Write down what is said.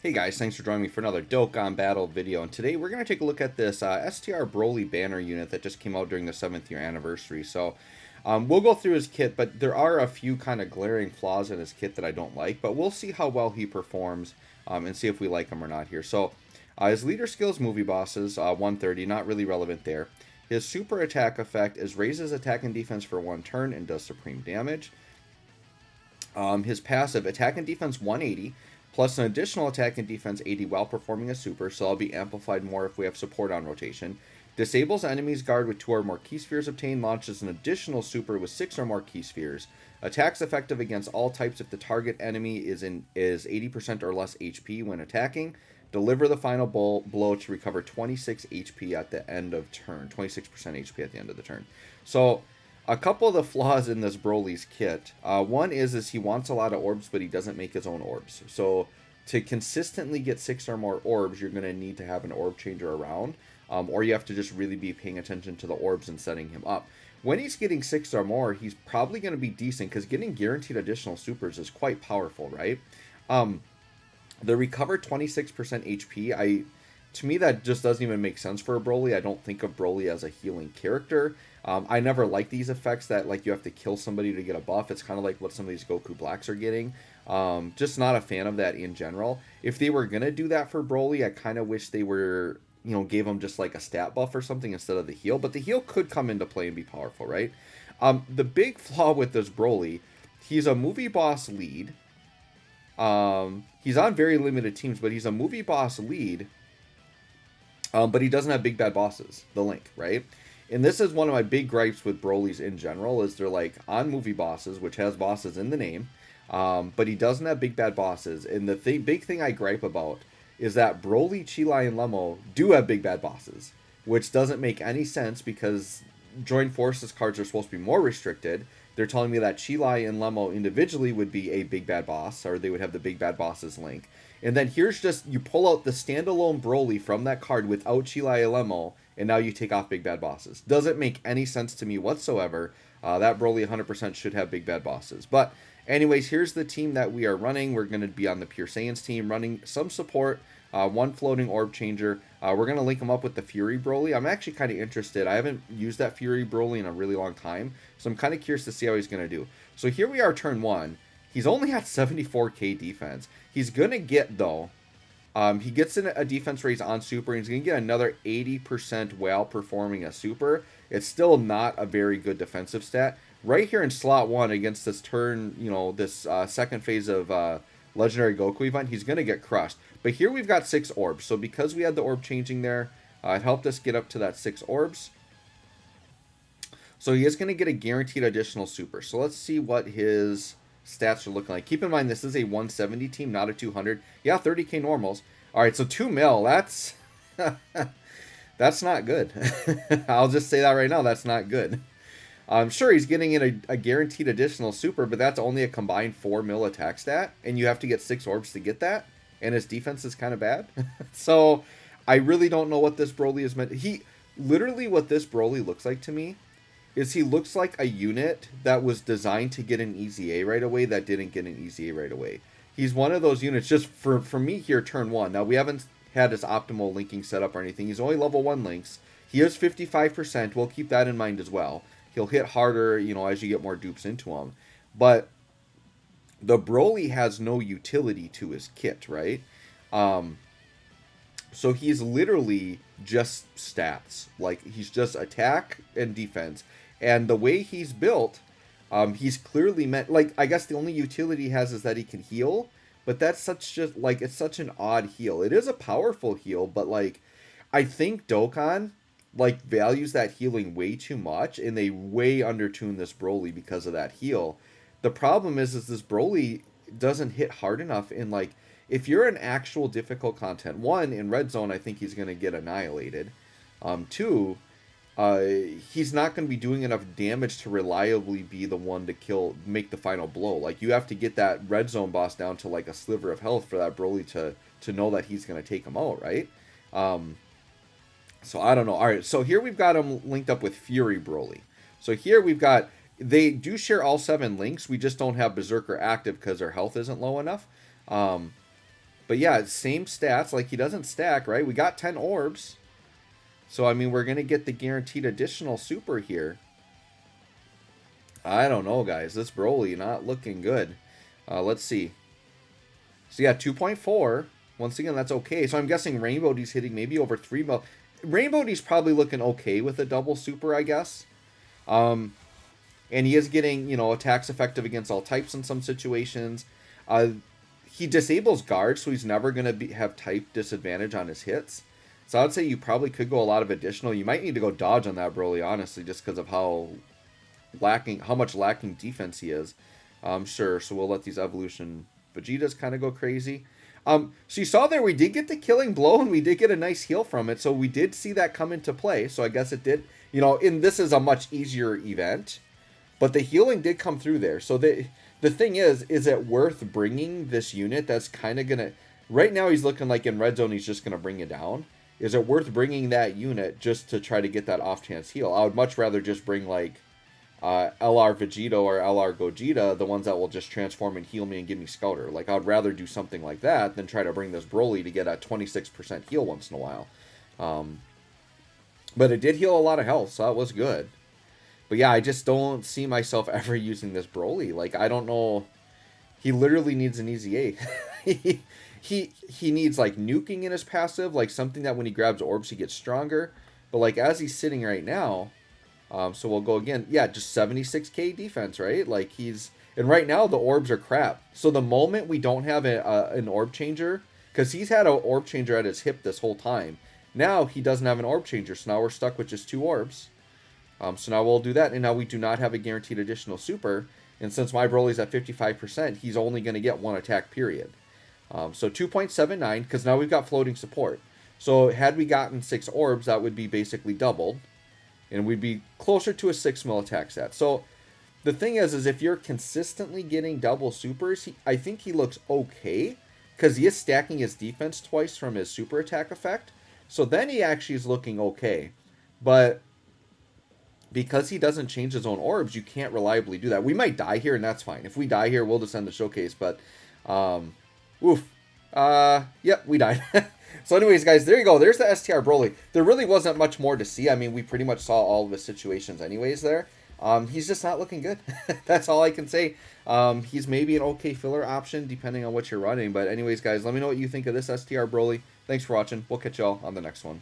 Hey guys, thanks for joining me for another Dokkan Battle video, and today we're going to take a look at this STR Broly banner unit that just came out during the 7th year anniversary. So we'll go through his kit, but there are a few kind of glaring flaws in his kit that I don't like, but we'll see how well he performs and see if we like him or not here. So his leader skills, movie bosses, 130, not really relevant there. His super attack effect is raises attack and defense for 1 turn and does supreme damage. His passive, attack and defense 180, plus an additional attack and defense 80 while performing a super, so I'll be amplified more if we have support on rotation. Disables enemies guard with 2 or more key spheres obtained, launches an additional super with 6 or more key spheres. Attacks effective against all types if the target enemy is 80% or less HP when attacking. Deliver the final blow to recover 26 HP at the end of turn. 26% HP at the end of the turn. So a couple of the flaws in this Broly's kit. One is he wants a lot of orbs, but he doesn't make his own orbs. So to consistently get 6 or more orbs, you're going to need to have an orb changer around. Or you have to just really be paying attention to the orbs and setting him up. When he's getting 6 or more, he's probably going to be decent, because getting guaranteed additional supers is quite powerful, right? The recover 26% HP, to me, that just doesn't even make sense for a Broly. I don't think of Broly as a healing character. I never like these effects that, like, you have to kill somebody to get a buff. It's kind of like what some of these Goku Blacks are getting. Just not a fan of that in general. If they were going to do that for Broly, I kind of wish they were, gave him just like a stat buff or something instead of the heal. But the heal could come into play and be powerful, right? The big flaw with this Broly, he's a movie boss lead. He's on very limited teams, but he's a movie boss lead. But he doesn't have big bad bosses, the Link, right? And this is one of my big gripes with Broly's in general, is they're like on movie bosses, which has bosses in the name, but he doesn't have big bad bosses. And the big thing I gripe about is that Broly, Chilai, and Lemmo do have big bad bosses, which doesn't make any sense, because Joint Forces cards are supposed to be more restricted. They're telling me that Chilai and Lemmo individually would be a big bad boss, or they would have the big bad bosses Link. And then here's just, you pull out the standalone Broly from that card without Chilai and Lemmo, and now you take off big bad bosses. Doesn't make any sense to me whatsoever. That Broly 100% should have big bad bosses. But anyways, here's the team that we are running. We're going to be on the Pure Saiyans team, running some support, 1 floating orb changer. We're going to link him up with the Fury Broly. I'm actually kind of interested. I haven't used that Fury Broly in a really long time, so I'm kind of curious to see how he's going to do. So here we are, turn 1. He's only at 74k defense. He's going to get, though, he gets a defense raise on super, and he's going to get another 80% while performing a super. It's still not a very good defensive stat. Right here in slot 1 against this turn, this second phase of Legendary Goku event, he's going to get crushed. But here we've got 6 orbs. So because we had the orb changing there, it helped us get up to that 6 orbs. So he is going to get a guaranteed additional super. So let's see what his stats are looking like. Keep in mind, this is a 170 team, not a 200. Yeah, 30k normals. All right, so 2 mil. That's that's not good. I'll just say that right now. That's not good. I'm sure he's getting in a guaranteed additional super, but that's only a combined 4 mil attack stat, and you have to get 6 orbs to get that, and his defense is kind of bad. So I really don't know what this Broly is meant. Literally what this Broly looks like to me is he looks like a unit that was designed to get an EZA right away that didn't get an EZA right away. He's one of those units, just for me here, turn 1. Now, we haven't had his optimal linking set up or anything. He's only level 1 links. He is 55%. We'll keep that in mind as well. He'll hit harder, as you get more dupes into him. But the Broly has no utility to his kit, right? So he's literally just stats. Like, he's just attack and defense. And the way he's built, he's clearly meant, like, I guess the only utility he has is that he can heal, but that's it's such an odd heal. It is a powerful heal, but, like, I think Dokkan, like, values that healing way too much, and they way undertune this Broly because of that heal. The problem is this Broly doesn't hit hard enough in, like, if you're in actual difficult content, 1, in Red Zone, I think he's going to get annihilated. 2, he's not going to be doing enough damage to reliably be the one to make the final blow. Like, you have to get that Red Zone boss down to, like, a sliver of health for that Broly to know that he's going to take him out, right? So I don't know. All right, so here we've got him linked up with Fury Broly. So here we've got, they do share all 7 links. We just don't have Berserker active because their health isn't low enough. But yeah, same stats. Like, he doesn't stack, right? We got 10 orbs. So, I mean, we're going to get the guaranteed additional super here. I don't know, guys. This Broly not looking good. Let's see. So, yeah, 2.4. Once again, that's okay. So, I'm guessing Rainbow D's hitting maybe over 3 mil. Rainbow D's probably looking okay with a double super, I guess. And he is getting, you know, attacks effective against all types in some situations. He disables guard, so he's never going to have type disadvantage on his hits. So I would say you probably could go a lot of additional. You might need to go dodge on that Broly, honestly, just because of how much lacking defense he is. Sure, so we'll let these evolution Vegetas kind of go crazy. So you saw there we did get the killing blow, and we did get a nice heal from it. So we did see that come into play. So I guess it did, you know, and this is a much easier event. But the healing did come through there. So the thing is it worth bringing this unit that's kind of going to... Right now he's looking like in red zone he's just going to bring it down. Is it worth bringing that unit just to try to get that off-chance heal? I would much rather just bring, like, LR Vegeta or LR Gogeta, the ones that will just transform and heal me and give me Scouter. Like, I would rather do something like that than try to bring this Broly to get a 26% heal once in a while. But it did heal a lot of health, so that was good. But yeah, I just don't see myself ever using this Broly. Like, I don't know. He literally needs an easy A. He needs, like, nuking in his passive, like something that when he grabs orbs he gets stronger. But, like, as he's sitting right now, so we'll go again. Yeah, just 76k defense, right? Like, he's... And right now the orbs are crap. So the moment we don't have an orb changer, because he's had an orb changer at his hip this whole time. Now he doesn't have an orb changer, so now we're stuck with just 2 orbs. So now we'll do that, and now we do not have a guaranteed additional super. And since my Broly's at 55%, he's only going to get 1 attack, period. So 2.79, because now we've got floating support. So had we gotten 6 orbs, that would be basically doubled. And we'd be closer to a 6 mil attack stat. So the thing is if you're consistently getting double supers, I think he looks okay. Because he is stacking his defense twice from his super attack effect. So then he actually is looking okay. But because he doesn't change his own orbs, you can't reliably do that. We might die here, and that's fine. If we die here, we'll just end the showcase. But, yep, we died. So anyways, guys, there you go. There's the STR Broly. There really wasn't much more to see. I mean, we pretty much saw all of the situations anyways there. He's just not looking good. That's all I can say. He's maybe an okay filler option, depending on what you're running. But anyways, guys, let me know what you think of this STR Broly. Thanks for watching. We'll catch y'all on the next one.